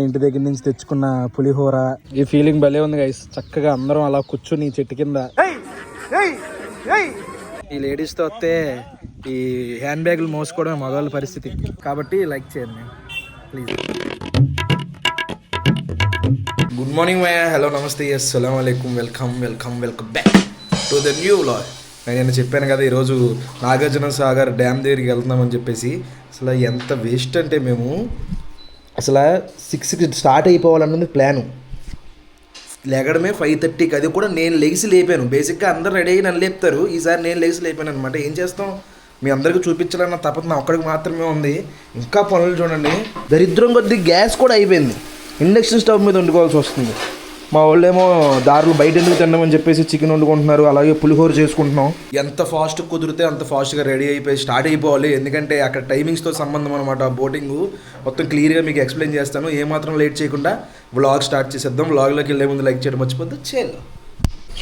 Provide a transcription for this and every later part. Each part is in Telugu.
ఇంటి దగ్గర నుంచి తెచ్చుకున్న పులిహోర. ఈ ఫీలింగ్ భలే ఉంది గైస్. చక్కగా అందరం అలా కూర్చుని చెట్టు కింద. ఈ లేడీస్ తో వస్తే ఈ హ్యాండ్ బ్యాగులు మోసుకోవడం మగవాళ్ళ పరిస్థితి కాబట్టి లైక్ చేయండి ప్లీజ్. గుడ్ మార్నింగ్ మయ్య, హలో నమస్తే, అస్సలాము అలైకుం, welcome back to the new vlog. నేను చెప్పాను కదా ఈరోజు నాగార్జున సాగర్ డ్యామ్ దగ్గరికి వెళ్తున్నామని చెప్పేసి. అసలు ఎంత వేస్ట్ అంటే మేము అసలు 6కి స్టార్ట్ అయిపోవాలన్నది ప్లాను. లేగడమే 5:30కి. అది కూడా నేను లెగిసి లేపాను. బేసిక్గా అందరు రెడీ అయ్యి నన్ను లేపుతారు, ఈసారి నేను లెగిసి లేపాను అనమాట. ఏం చేస్తాం, మీ అందరికీ చూపించాలన్న తపన నా ఒక్కడికి మాత్రమే ఉంది. ఇంకా పనులు చూడండి, దరిద్రం కొద్ది గ్యాస్ కూడా అయిపోయింది. ఇండక్షన్ స్టవ్ మీద వండుకోవాల్సి వస్తుంది. మా వాళ్ళేమో దారులు బయట ఎందుకు తిన్నామని చెప్పేసి చికెన్ వండుకుంటున్నారు, అలాగే పులిహోర చేసుకుంటున్నాం. ఎంత ఫాస్ట్ కుదిరితే అంత ఫాస్ట్గా రెడీ అయిపోయి స్టార్ట్ అయిపోవాలి. ఎందుకంటే అక్కడ టైమింగ్స్తో సంబంధం అనమాట. బోటింగ్ మొత్తం క్లియర్గా మీకు ఎక్స్ప్లెయిన్ చేస్తాను. ఏమాత్రం లేట్ చేయకుండా వ్లాగ్ స్టార్ట్ చేసేద్దాం. వ్లాగ్లోకి వెళ్ళే ముందు లైక్ చేయడం మర్చిపోద్దు. చేయాలి.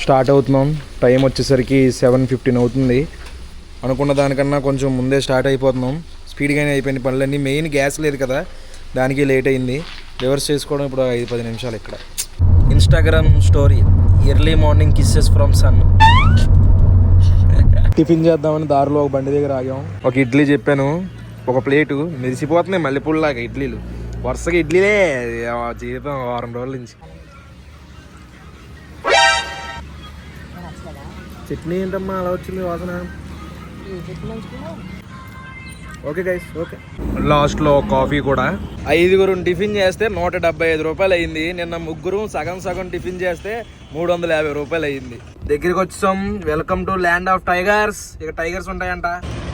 స్టార్ట్ అవుతున్నాం. టైం వచ్చేసరికి 7:15 అవుతుంది. అనుకున్న దానికన్నా కొంచెం ముందే స్టార్ట్ అయిపోతున్నాం. స్పీడ్గానే అయిపోయింది పనులన్నీ. మెయిన్ గ్యాస్ లేదు కదా, దానికి లేట్ అయింది. రివర్స్ చేసుకోవడం ఇప్పుడు 5-10 నిమిషాలు. ఇక్కడ Instagram story, early morning kisses from sun. Tiffin చేద్దామని దారిలో ఒక బండి దగ్గర ఆగాం. ఒక ఇడ్లీ చెప్పాను, ఒక ప్లేటు మెరిసిపోతున్నాయి మల్లెపూలలాగా ఇడ్లీలు. వరుసగా ఇడ్లీలే జీవితం వారం రోజుల నుంచి. చట్నీ ఏంటమ్మా అలా వచ్చింది వాసన? Okay guys, okay. లాస్ట్లో కాఫీ కూడా. 5 టిఫిన్ చేస్తే 175 రూపాయలు అయింది. నిన్న 3 సగం టిఫిన్ చేస్తే 350 రూపాయలు అయింది. దగ్గరికి వచ్చాం. Welcome to land of tigers. ఇక్కడ టైగర్స్ ఉంటాయంట.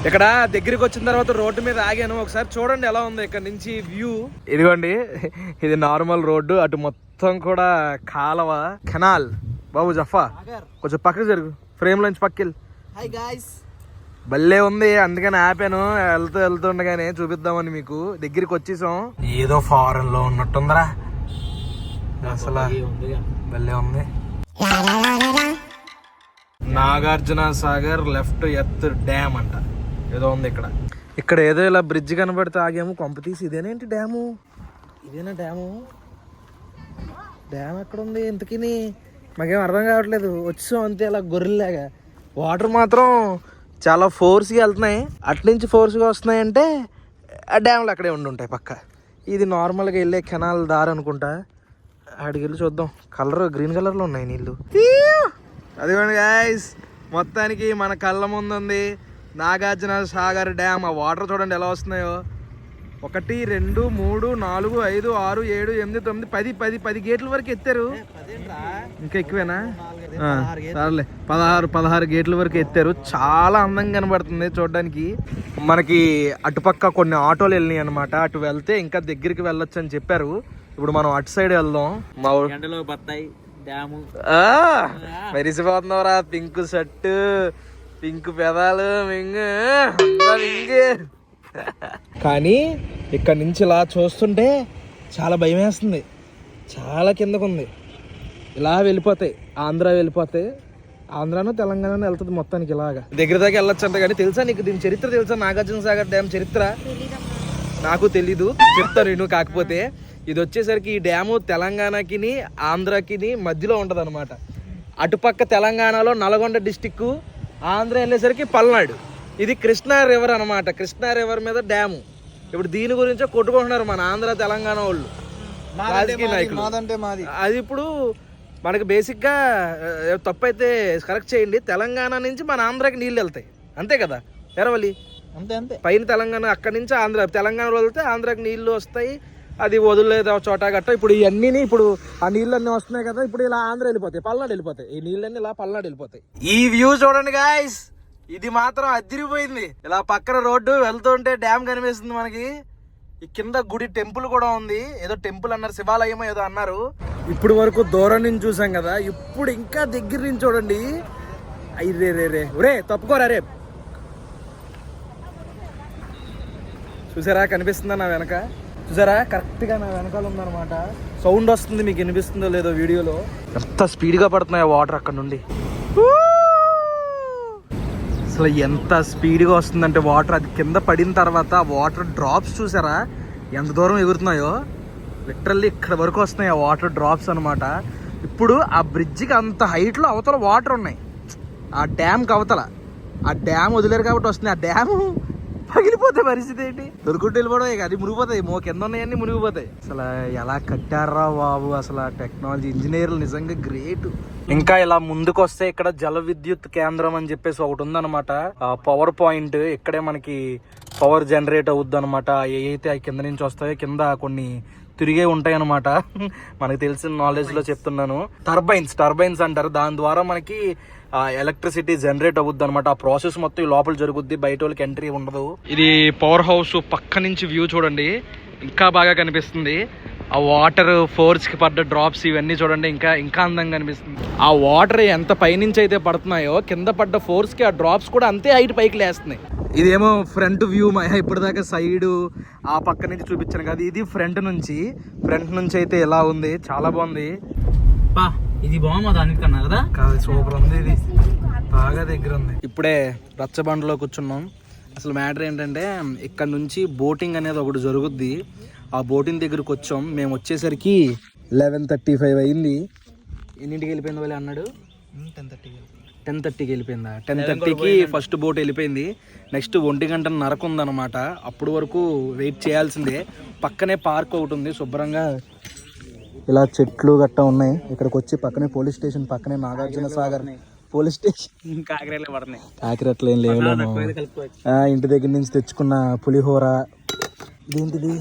ఇక్కడ దగ్గరికి వచ్చిన తర్వాత రోడ్డు మీద ఆగాను. ఒకసారి చూడండి ఎలా ఉంది ఇక్కడ నుంచి వ్యూ. ఇదిగోండి, ఇది నార్మల్ రోడ్డు. అటు మొత్తం కూడా కాలవ, కెనాల్. బాబు జఫా కొంచెం పక్కకు జరుగు, ఫ్రేమ్ లోంచి పక్కెళ్ళి. హాయ్ గాయ్స్, భలే ఉంది. అందుకని ఆపాను. వెళ్తుండగానే చూపిద్దామని మీకు. దగ్గరికి వచ్చేసాం. ఏదో ఫారెన్ లో ఉన్నట్టుందరా అసలు. భలే ఉంది. Nagarjuna Sagar left earth dam అంట ఏదో ఉంది ఇక్కడ. ఇక్కడ ఏదో ఇలా బ్రిడ్జ్ కనబడితే ఆగాము. కొంప తీసి ఇదేనేంటి డ్యాము? ఇదేనా డ్యాము? డ్యామ్ ఎక్కడుంది ఇంతకీ? మాకేం అర్థం కావట్లేదు. వచ్చాం అంతే ఇలా గొర్రెలాగా. వాటర్ మాత్రం చాలా ఫోర్స్గా వెళ్తున్నాయి. అట్నుంచి ఫోర్స్గా వస్తున్నాయి అంటే ఆ డ్యామ్లు అక్కడే ఉంటాయి పక్క. ఇది నార్మల్గా వెళ్ళే కెనాల్ దారి అనుకుంటా. అక్కడికి వెళ్ళి చూద్దాం. కలర్ గ్రీన్ కలర్లో ఉన్నాయి నీళ్ళు. అదిగోండి గాయ్స్, మొత్తానికి మన కళ్ళ ముందు ఉంది నాగార్జున సాగర్ డ్యామ్. ఆ వాటర్ చూడండి ఎలా వస్తున్నాయో. 1 2 3 4 5 6 7 8 9 10 గేట్ల వరకు ఎత్తారు. ఇంకా ఎక్కువేనా? సర్లే, 16 గేట్ల వరకు ఎత్తారు. చాలా అందంగా కనబడుతుంది చూడడానికి. మనకి అటుపక్క కొన్ని ఆటోలు వెళ్ళినాయి అనమాట. అటు వెళ్తే ఇంకా దగ్గరికి వెళ్ళొచ్చు అని చెప్పారు. ఇప్పుడు మనం అటు సైడ్ వెళ్దాం. మా మెరిసిపోతున్నావురా, పింక్ షర్టు, పింక్ పెదాలు, కానీ ఇక్కడ నుంచి ఇలా చూస్తుంటే చాలా భయం వేస్తుంది. చాలా కిందకు ఉంది. ఇలా వెళ్ళిపోతాయి, ఆంధ్ర వెళ్ళిపోతాయి. ఆంధ్రాను తెలంగాణ వెళ్తుంది మొత్తానికి. ఇలాగా దగ్గర దాకా వెళ్ళొచ్చు అంట. కానీ తెలుసా నీకు దీని చరిత్ర? తెలుసా నాగార్జున సాగర్ డ్యామ్ చరిత్ర? నాకు తెలీదు, చెప్తాను నేను. కాకపోతే ఇది వచ్చేసరికి ఈ డ్యాము తెలంగాణకి ఆంధ్రాకి మధ్యలో ఉంటుంది అనమాట. అటుపక్క తెలంగాణలో నల్గొండ డిస్టిక్, ఆంధ్ర వెళ్ళేసరికి పల్నాడు. ఇది కృష్ణా రివర్ అనమాట. కృష్ణా రివర్ మీద డ్యాము. ఇప్పుడు దీని గురించే కొట్టుకుంటున్నారు మన ఆంధ్ర తెలంగాణ వాళ్ళు, రాజకీయ నాయకులు. అది ఇప్పుడు మనకి బేసిక్గా తప్పైతే కరెక్ట్ చేయండి. తెలంగాణ నుంచి మన ఆంధ్రాకి నీళ్ళు వెళ్తాయి అంతే కదా ఎరవలి? అంతే. పైన తెలంగాణ, అక్కడి నుంచి ఆంధ్ర, తెలంగాణలో వెళ్తే ఆంధ్రాకి నీళ్లు వస్తాయి. అది వదిలేదు చోట గట్ట. ఇప్పుడు ఇవన్నీ ఇప్పుడు ఆ నీళ్ళన్నీ వస్తున్నాయి కదా, ఇప్పుడు ఇలా ఆంధ్ర వెళ్ళిపోతాయి, పల్నాడు వెళ్ళిపోతాయి. ఈ నీళ్ళన్నీ ఇలా పల్నాడు వెళ్ళిపోతాయి. ఈ వ్యూ చూడండి గాయ్స్, ఇది మాత్రం అదిరిపోయింది. ఇలా పక్కన రోడ్డు వెళ్తుంటే డ్యామ్ కనిపిస్తుంది మనకి. ఈ కింద గుడి టెంపుల్ కూడా ఉంది. ఏదో టెంపుల్ అన్నారు, శివాలయం ఏదో అన్నారు. ఇప్పుడు వరకు దూరం నుంచి చూసాం కదా, ఇప్పుడు ఇంకా దగ్గర నుంచి చూడండి. రే తప్పుకోరా రే. చూసారా కనిపిస్తుందా నా వెనక? చూసారా కరెక్ట్గా నా వెనకాల ఉందన్నమాట. సౌండ్ వస్తుంది, మీకు వినిపిస్తుందో లేదో వీడియోలో. ఎంత స్పీడ్గా పడుతున్నాయి వాటర్ అక్కడ నుండి. అసలు ఎంత స్పీడ్గా వస్తుందంటే వాటర్. అది కింద పడిన తర్వాత వాటర్ డ్రాప్స్ చూసారా ఎంత దూరం ఎగురుతున్నాయో. లిటరల్లీ ఇక్కడ వరకు వస్తున్నాయి ఆ వాటర్ డ్రాప్స్ అనమాట. ఇప్పుడు ఆ బ్రిడ్జికి అంత హైట్లో అవతల వాటర్ ఉన్నాయి, ఆ డ్యామ్కి అవతల. ఆ డ్యామ్ వదిలేరు కాబట్టి వస్తుంది. ఆ డ్యామ్ పగిలిపోతే పరిస్థితి ఏంటి? దొరుకుంటూ వెళ్ళిపోవడం, ఇక అది మునిగిపోతాయి. కింద ఉన్నాయన్నీ మునిగిపోతాయి. అసలు ఎలా కట్టారా బాబు, అసలు ఆ టెక్నాలజీ, ఇంజనీర్లు నిజంగా గ్రేట్. ఇంకా ఇలా ముందుకు వస్తే ఇక్కడ జల విద్యుత్ కేంద్రం అని చెప్పేసి ఒకటి ఉందన్నమాట. పవర్ పాయింట్, ఇక్కడే మనకి పవర్ జనరేట్ అవుద్ది అనమాట. ఏవైతే ఆ కింద నుంచి వస్తాయో, కింద కొన్ని తిరిగే ఉంటాయి అనమాట. మనకి తెలిసిన నాలెడ్జ్ లో చెప్తున్నాను. టర్బైన్స్ అంటారు. దాని ద్వారా మనకి ఎలక్ట్రిసిటీ జనరేట్ అవుద్ది అనమాట. ఆ ప్రాసెస్ మొత్తం ఈ లోపల జరుగుద్ది, బయట వాళ్ళకి ఎంట్రీ ఉండదు. ఇది పవర్ హౌస్ పక్క నుంచి వ్యూ చూడండి, ఇంకా బాగా కనిపిస్తుంది. ఆ వాటర్ ఫోర్స్ కి పడ్డ డ్రాప్స్ ఇవన్నీ చూడండి, ఇంకా అందంగా కనిపిస్తుంది. ఆ వాటర్ ఎంత పైనుంచి అయితే పడుతున్నాయో, కింద పడ్డ ఫోర్స్ కి ఆ డ్రాప్స్ కూడా అంతే హైట్ పైకి లేస్తున్నాయి. ఇదేమో ఫ్రంట్ వ్యూ. ఇప్పటిదాకా సైడ్ ఆ పక్క నుంచి చూపించాను కదా, ఇది ఫ్రంట్ నుంచి అయితే ఎలా ఉంది, చాలా బాగుంది. ఇది బాగుంది దానికన్నా కదా, సూపర్ ఉంది. ఇది బాగా దగ్గర ఉంది. ఇప్పుడే రచ్చబండలో కూర్చున్నాం. అసలు మ్యాటర్ ఏంటంటే, ఇక్కడ నుంచి బోటింగ్ అనేది ఒకటి జరుగుద్ది. ఆ బోటింగ్ దగ్గరకు వచ్చాం. మేము వచ్చేసరికి 11:35 అయింది. ఎన్నింటికి వెళ్ళిపోయింది వాళ్ళు అన్నాడు? 10:30కి వెళ్ళిపోయిందా? 10:30కి ఫస్ట్ బోట్ వెళ్ళిపోయింది. నెక్స్ట్ 1:30 ఉందన్నమాట. అప్పుడు వరకు వెయిట్ చేయాల్సిందే. పక్కనే పార్క్ ఒకటి ఉంది, శుభ్రంగా ఇలా చెట్లు గట్టా ఉన్నాయి. ఇక్కడికి వచ్చి పక్కనే పోలీస్ స్టేషన్, పక్కనే నాగార్జున సాగర్ పోలీస్ స్టేషన్. కాకిరెట్లు ఏం లేవు. ఇంటి దగ్గర నుంచి తెచ్చుకున్న పులిహోర, ఇదేంటిది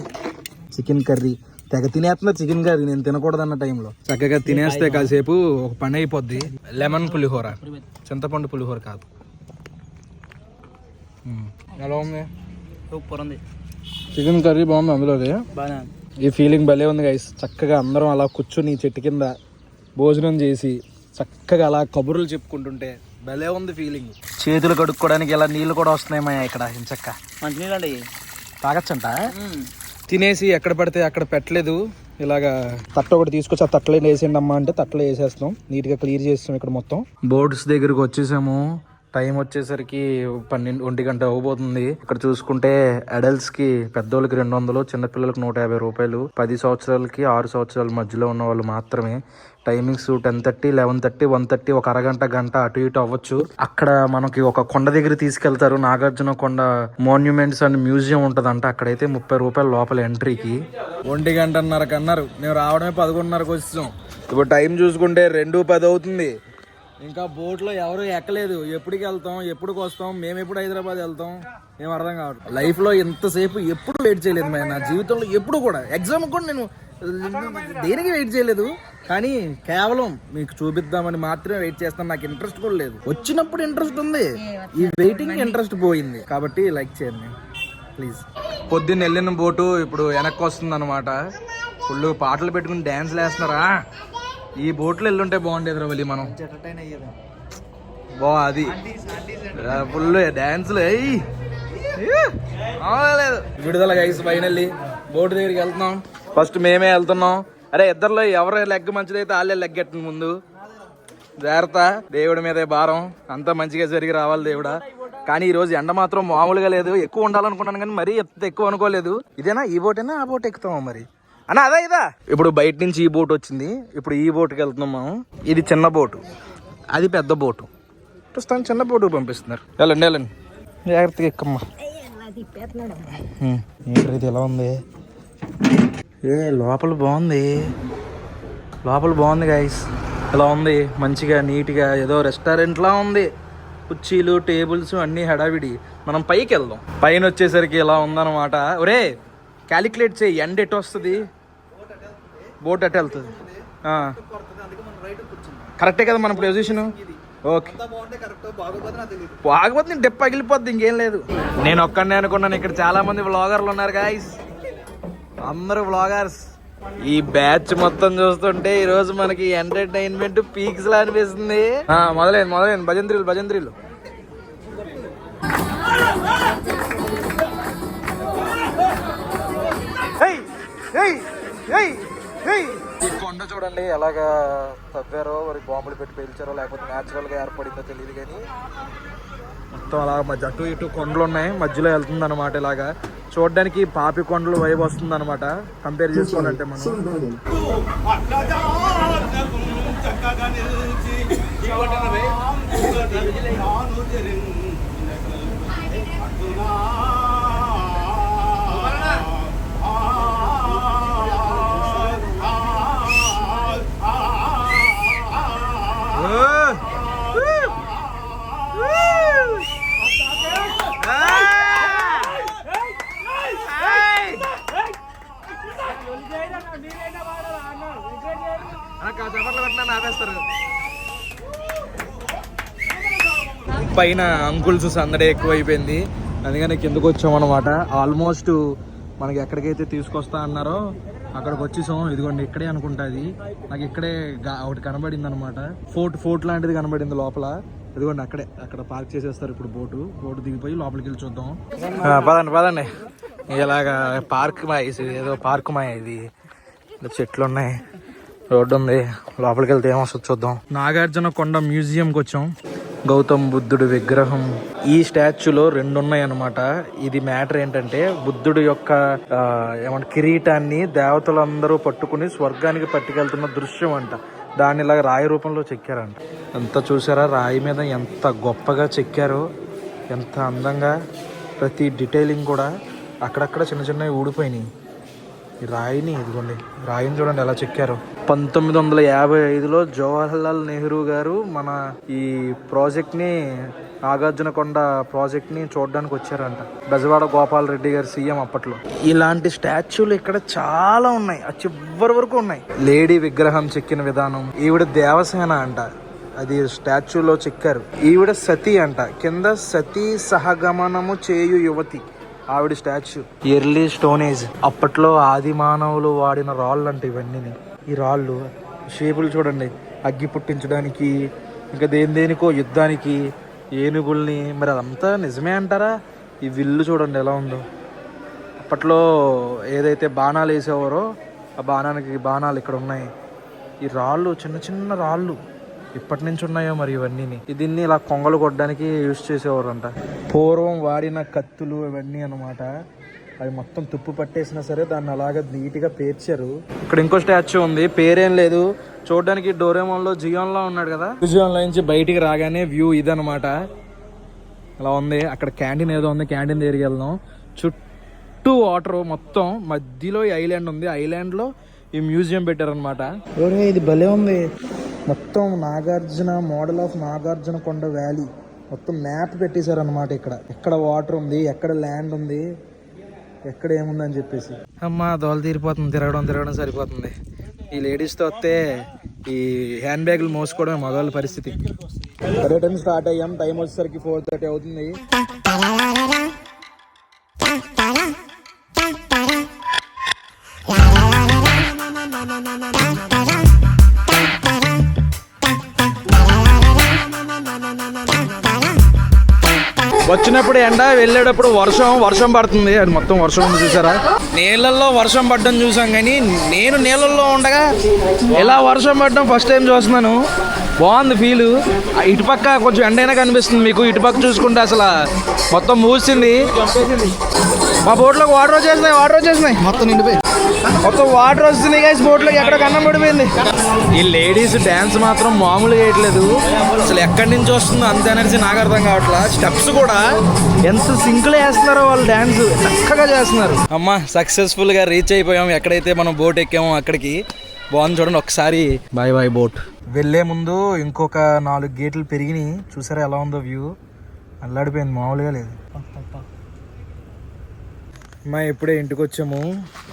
చికెన్ కర్రీ. తెగ తినేస్తున్నా చికెన్ కర్రీ. నేను తినకూడదన్న టైంలో చక్కగా తినేస్తే కాసేపు ఒక పని అయిపోద్ది. లెమన్ పులిహోర, చింతపండు పులిహోర కాదు. ఎలా ఉంది? సూపర్ ఉంది. చికెన్ కర్రీ బాగుంది. అందులో ఈ ఫీలింగ్ భలే ఉంది గైస్. చక్కగా అందరం అలా కూర్చొని చెట్టు కింద భోజనం చేసి చక్కగా అలా కబుర్లు చెప్పుకుంటుంటే భలే ఉంది ఫీలింగ్. చేతులు కడుక్కోవడానికి ఇలా నీళ్ళు కూడా వస్తున్నాయి మా ఇక్కడ. ఇంచక్క మంచి నీళ్ళు తాగచ్చంట. తినేసి ఎక్కడ పడితే అక్కడ పెట్టలేదు. ఇలాగా తట్ట ఒకటి తీసుకొచ్చి ఆ తట్టలో వేసేయండి అమ్మా అంటే తట్టలో వేసేస్తాం. నీట్గా క్లియర్ చేస్తాం. ఇక్కడ మొత్తం బోర్డ్స్ దగ్గరకు వచ్చేసాము. టైం వచ్చేసరికి 1 గంట అవ్వబోతుంది. ఇక్కడ చూసుకుంటే అడల్ట్స్ కి, పెద్దోళ్ళకి 200, చిన్నపిల్లలకి 150 రూపాయలు. 10 సంవత్సరాలకి 6 సంవత్సరాల మధ్యలో ఉన్న వాళ్ళు మాత్రమే. టైమింగ్స్ 10:30, 11:30, 1:30, ఒక గంట అటు ఇటు అవ్వచ్చు. అక్కడ మనకి ఒక కొండ దగ్గర తీసుకెళ్తారు. నాగార్జున కొండ మాన్యుమెంట్స్ అండ్ మ్యూజియం ఉంటదంట. అక్కడైతే 30 రూపాయలు లోపల ఎంట్రీకి. 1:30 అన్నారు. మేము రావడమే 11:30కి వచ్చాం. ఇప్పుడు టైం చూసుకుంటే 2:10 అవుతుంది. ఇంకా బోట్లో ఎవరు ఎక్కలేదు. ఎప్పటికి వెళ్తాం, ఎప్పుడుకి వస్తాం, మేము ఎప్పుడు హైదరాబాద్ వెళ్తాం, మేము అర్థం కావట్లేదు. లైఫ్లో ఎంతసేపు ఎప్పుడు వెయిట్ చేయలేదు నా జీవితంలో. ఎప్పుడు కూడా ఎగ్జామ్ కూడా నేను దేనికి వెయిట్ చేయలేదు. కానీ కేవలం మీకు చూపిద్దామని మాత్రమే వెయిట్ చేస్తాను. నాకు ఇంట్రెస్ట్ కూడా లేదు. వచ్చినప్పుడు ఇంట్రెస్ట్ ఉంది, ఈ వెయిటింగ్ ఇంట్రెస్ట్ పోయింది. కాబట్టి లైక్ చేయండి ప్లీజ్. పొద్దున్న వెళ్ళిన బోటు ఇప్పుడు వెనక్కి వస్తుంది అనమాట. ఫుల్ పాటలు పెట్టుకుని డ్యాన్స్లు వేస్తున్నారా. ఈ బోట్లో వెళ్ళుంటే బాగుండేది రా మళ్ళీ మనం. అది ఫుల్ డ్యాన్స్లు లేదు. విడుదల గైస్ ఫైనల్లీ బోటు దగ్గరికి వెళ్తున్నాం. ఫస్ట్ మేమే వెళ్తున్నాం. అరే ఇద్దరులో ఎవరు లెగ్ మంచిదైతే వాళ్ళే లెగ్ ఎట్టండి ముందు. జాగ్రత్త, దేవుడి మీదే భారం. అంతా మంచిగా జరిగి రావాలి దేవుడా. కానీ ఈ రోజు ఎండ మాత్రం మామూలుగా లేదు. ఎక్కువ ఉండాలనుకున్నాను కానీ మరీ ఎక్కువ అనుకోలేదు. ఇదేనా ఈ బోటేనా ఆ బోట్ ఎక్కుతామా మరి అన్నా? అదా ఇదా. ఇప్పుడు బయట నుంచి ఈ బోట్ వచ్చింది. ఇప్పుడు ఈ బోటుకి వెళ్తున్నాం మనం. ఇది చిన్న బోటు, అది పెద్ద బోటు. ప్రస్తుతానికి చిన్న బోటు పంపిస్తున్నారు. వెళ్ళండి జాగ్రత్తగా ఎక్కమ్మా. ఇది ఎలా ఉంది? లోపల బాగుంది గైస్. ఇలా ఉంది మంచిగా నీట్గా, ఏదో రెస్టారెంట్లా ఉంది. కుర్చీలు, టేబుల్స్ అన్నీ హడావిడి. మనం పైకి వెళ్దాం. పైన వచ్చేసరికి ఇలా ఉందన్నమాట. ఒరే క్యాలిక్యులేట్ చేయి, ఎండ్ ఎటు వస్తుంది, బోట్ అటు వెళ్తుంది. కరెక్టే కదా మన పొజిషన్? ఓకే, బాగపోతే నేను డెప్ పగిలిపోద్ది, ఇంకేం లేదు. నేను ఒక్కడనే అనుకున్నాను. ఇక్కడ చాలా మంది వ్లాగర్లు ఉన్నారు గాయస్, అందరూ వ్లాగర్స్. ఈ బ్యాచ్ మొత్తం చూస్తుంటే ఈ రోజు మనకి ఎంటర్టైన్మెంట్ పీక్స్ లా అనిపిస్తుంది. మొదలైంది భజంత్రీలు. ఈ కొండ చూడండి ఎలాగా తవ్వారో, మరి బాంబులు పెట్టి పేల్చారో లేకపోతే న్యాచురల్ గా ఏర్పడిందో తెలియదు. కానీ మొత్తం అలా మధ్య అటు ఇటు కొండలు ఉన్నాయి, మధ్యలో వెళ్తుంది అనమాట. ఇలాగా చూడడానికి పాపి కొండలు వైపు వస్తుంది అనమాట కంపేర్ చేసుకోవాలంటే మనం. పైన అంకుల్స్ సందడి ఎక్కువ అయిపోయింది, అందుకని కిందకు వచ్చామన్నమాట. ఆల్మోస్ట్ మనకి ఎక్కడికైతే తీసుకొస్తా అన్నారో అక్కడికి వచ్చేసాం. ఇదిగోండి ఇక్కడే అనుకుంటుంది, నాకు ఇక్కడే ఒకటి కనబడింది అనమాట. ఫోర్ట్ లాంటిది కనబడింది లోపల. ఇదిగోండి అక్కడ పార్క్ చేసేస్తారు ఇప్పుడు. బోటు దిగిపోయి లోపలికి వెళ్ళి చూద్దాం. పదండి ఇలాగా పార్క్ ఏదో పార్క్ ఇది చెట్లు ఉన్నాయి, రోడ్డు ఉంది, లోపలికి వెళ్తే ఏమొస్తుంది చూద్దాం. నాగార్జున కొండ మ్యూజియంకి వచ్చాం. గౌతమ్ బుద్ధుడు విగ్రహం, ఈ స్టాచ్యూలో 2 ఉన్నాయి అన్నమాట. ఇది మ్యాటర్ ఏంటంటే బుద్ధుడు యొక్క ఏమంటే కిరీటాన్ని దేవతలందరూ పట్టుకుని స్వర్గానికి పట్టుకెళ్తున్న దృశ్యం అంట. దాన్ని ఇలాగ రాయి రూపంలో చెక్కారంట. అంతా చూసారా, రాయి మీద ఎంత గొప్పగా చెక్కారో, ఎంత అందంగా, ప్రతి డీటెయిలింగ్ కూడా. అక్కడక్కడ చిన్నవి ఊడిపోయినాయి. ఈ రాయిని ఇదిగోండి, రాయిని చూడండి ఎలా చెక్కారు. 1955లో జవహర్లాల్ నెహ్రూ గారు మన ఈ ప్రాజెక్ట్ని, నాగార్జునకొండ ప్రాజెక్ట్ని చూడడానికి వచ్చారంట. బెజవాడ గోపాల్ రెడ్డి గారు సీఎం అప్పట్లో. ఇలాంటి స్టాచ్యూలు ఇక్కడ చాలా ఉన్నాయి, ఆ చివరి వరకు ఉన్నాయి. లేడీ విగ్రహం చెక్కిన విధానం, ఈవిడ దేవసేన అంట, అది స్టాచ్యూలో చెక్కారు. ఈవిడ సతీ అంట, కింద సతీ సహగమనము చేయు యువతి ఆవిడ స్టాచ్యూ. ఎర్లీ స్టోన్ ఏజ్, అప్పట్లో ఆది మానవులు వాడిన రాళ్ళు అంటే ఇవన్నీ. ఈ రాళ్ళు షేపులు చూడండి, అగ్గి పుట్టించడానికి, ఇంకా దేనికో యుద్ధానికి, ఏనుగుల్ని. మరి అదంతా నిజమే అంటారా? ఈ విల్లు చూడండి ఎలా ఉందో. అప్పట్లో ఏదైతే బాణాలు వేసేవారో ఆ బాణాలు ఇక్కడ ఉన్నాయి. ఈ రాళ్ళు చిన్న రాళ్ళు ఇప్పటి నుంచి ఉన్నాయో మరి ఇవన్నీ. దీన్ని ఇలా కొంగలు కొట్టడానికి యూజ్ చేసేవారు అంట. పూర్వం వాడిన కత్తులు ఇవన్నీ అనమాట. అవి మొత్తం తుప్పు పట్టేసినా సరే దాన్ని అలాగా నీట్గా పేర్చారు. ఇక్కడ ఇంకో స్టాచ్యూ ఉంది, పేరేం లేదు, చూడడానికి డోరేమోన్లో జియోన్లో ఉన్నాడు కదా. జియోన్లో నుంచి బయటికి రాగానే వ్యూ ఇదనమాట, అలా ఉంది. అక్కడ క్యాంటీన్ ఏదో ఉంది, క్యాంటీన్ దగ్గరికి వెళ్దాం. చుట్టూ వాటర్, మొత్తం మధ్యలో ఈ ఐలాండ్ ఉంది, ఐలాండ్లో ఈ మ్యూజియం పెట్టారనమాట. ఇది భలే ఉంది. మొత్తం నాగార్జున మోడల్ ఆఫ్ నాగార్జున కొండ వ్యాలీ మొత్తం మ్యాప్ పెట్టేశారనమాట. ఎక్కడ వాటర్ ఉంది, ఎక్కడ ల్యాండ్ ఉంది, ఎక్కడ ఏముందని చెప్పేసి. అమ్మా దోల తీరిపోతుంది, తిరగడం సరిపోతుంది. ఈ లేడీస్తో వస్తే ఈ హ్యాండ్ బ్యాగులు మోసుకోవడం మగవాళ్ళ పరిస్థితి. రిటర్న్ స్టార్ట్ అయ్యాం, టైం వచ్చేసరికి 4:30 అవుతుంది. వచ్చినప్పుడు ఎండ, వెళ్ళేటప్పుడు వర్షం పడుతుంది. అది మొత్తం వర్షం ఉంది చూసారా. నీళ్ళల్లో వర్షం పడ్డం చూసాం, కానీ నేను నీళ్ళల్లో ఉండగా ఎలా వర్షం పడ్డం ఫస్ట్ టైం చూస్తున్నాను. బాగుంది ఫీల్. ఇటుపక్క కొంచెం ఎండైనా కనిపిస్తుంది మీకు, ఇటుపక్క చూసుకుంటే అసలు మొత్తం మూసింది. మా బోట్లోకి వాటర్ వచ్చేసినాయి, మొత్తం నిండిపోయి మొత్తం వాటర్ వస్తుంది గైస్. బోట్లోకి ఎక్కడ కన్నం పడిపోయింది. ఈ లేడీస్ డ్యాన్స్ మాత్రం మామూలుగా వేయట్లేదు, అసలు ఎక్కడి నుంచి వస్తుందో అంత ఎనర్జీ నాకు అర్థం కావట్లా. స్టెప్స్ కూడా ఎంత సింక్లో వేస్తున్నారో వాళ్ళు, డ్యాన్స్ చక్కగా చేస్తున్నారు. అమ్మ సక్సెస్ఫుల్ గా రీచ్ అయిపోయాం ఎక్కడైతే మనం బోట్ ఎక్కామో అక్కడికి. బాగుంది చూడండి ఒకసారి. Boy boat. వెళ్ళే ముందు ఇంకొక 4 గేట్లు పెరిగినాయి, చూసారా ఎలా ఉందో వ్యూ. అల్లాడిపోయింది, మామూలుగా లేదు. మా ఇప్పుడే ఇంటికి వచ్చాము,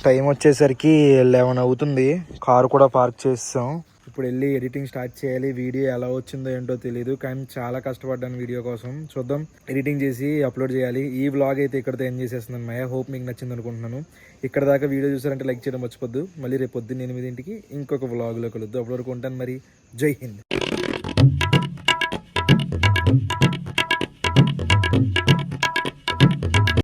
టైం వచ్చేసరికి 11 అవుతుంది. కారు కూడా పార్క్ చేస్తాం. ఇప్పుడు వెళ్ళి ఎడిటింగ్ స్టార్ట్ చేయాలి. వీడియో ఎలా వచ్చిందో ఏంటో తెలియదు, కానీ చాలా కష్టపడ్డాను వీడియో కోసం. చూద్దాం, ఎడిటింగ్ చేసి అప్లోడ్ చేయాలి. ఈ వ్లాగ్ అయితే ఇక్కడతో ఎండ్ చేసేస్తున్నాను మయ. హోప్ మీకు నచ్చింది అనుకుంటున్నాను. ఇక్కడ దాకా వీడియో చూసారంటే లైక్ చేయడం మర్చిపోద్దు. మళ్ళీ రేపు పొద్దున్న 8 ఇంకొక వ్లాగ్లో కలుద్దాం. అప్పటి వరకు ఉంటాను మరి. జై హింద్.